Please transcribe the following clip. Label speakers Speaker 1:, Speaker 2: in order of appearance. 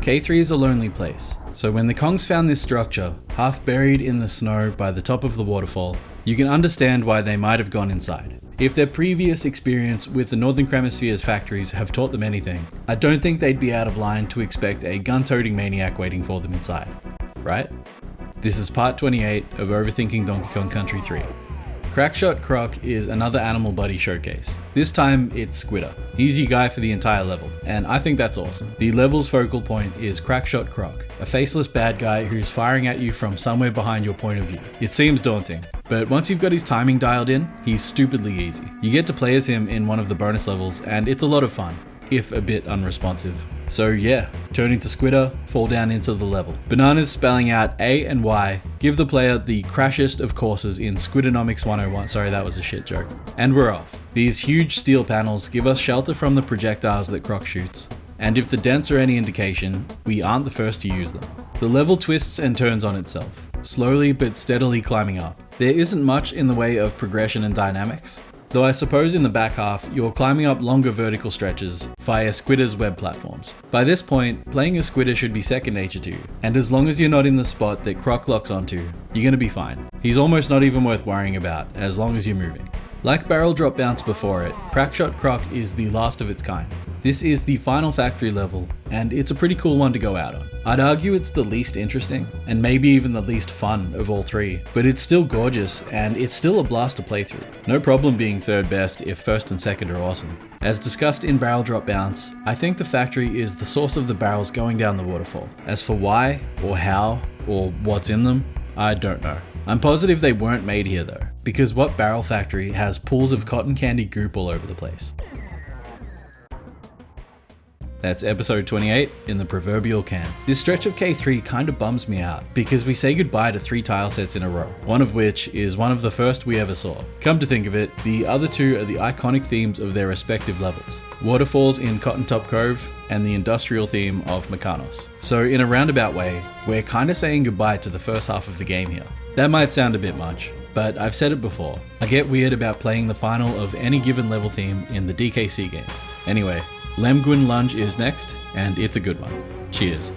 Speaker 1: K3 is a lonely place, so when the Kongs found this structure, half buried in the snow by the top of the waterfall, you can understand why they might have gone inside. If their previous experience with the Northern Hemisphere's factories have taught them anything, I don't think they'd be out of line to expect a gun-toting maniac waiting for them inside, right? This is part 28 of Overthinking Donkey Kong Country 3. Krack-Shot Kroc is another animal buddy showcase. This time it's Squidder. He's your guy for the entire level, and I think that's awesome. The level's focal point is Krack-Shot Kroc, a faceless bad guy who's firing at you from somewhere behind your point of view. It seems daunting, but once you've got his timing dialed in, he's stupidly easy. You get to play as him in one of the bonus levels, and it's a lot of fun, if a bit unresponsive. So yeah, turn into Squidder, fall down into the level. Bananas spelling out A and Y give the player the crashest of courses in Squiddernomics 101. Sorry, that was a shit joke. And we're off. These huge steel panels give us shelter from the projectiles that Kroc shoots. And if the dents are any indication, we aren't the first to use them. The level twists and turns on itself, slowly but steadily climbing up. There isn't much in the way of progression and dynamics, though I suppose in the back half, you're climbing up longer vertical stretches via Squidder's web platforms. By this point, playing as Squidder should be second nature to you, and as long as you're not in the spot that Kroc locks onto, you're gonna be fine. He's almost not even worth worrying about, as long as you're moving. Like barrel drop bounce before it, Krack-Shot Kroc is the last of its kind. This is the final factory level, and it's a pretty cool one to go out on. I'd argue it's the least interesting, and maybe even the least fun of all three, but it's still gorgeous, and it's still a blast to play through. No problem being third best if first and second are awesome. As discussed in Barrel Drop Bounce, I think the factory is the source of the barrels going down the waterfall. As for why, or how, or what's in them, I don't know. I'm positive they weren't made here though, because what barrel factory has pools of cotton candy goop all over the place? That's episode 28 in the proverbial can. This stretch of K3 kinda bums me out because we say goodbye to 3 tile sets in a row, one of which is one of the first we ever saw. Come to think of it, the other 2 are the iconic themes of their respective levels. Waterfalls in Cotton Top Cove and the industrial theme of Mekanos. So in a roundabout way, we're kinda saying goodbye to the first half of the game here. That might sound a bit much, but I've said it before. I get weird about playing the final of any given level theme in the DKC games. Anyway, Lemguin Lunge is next, and it's a good one. Cheers.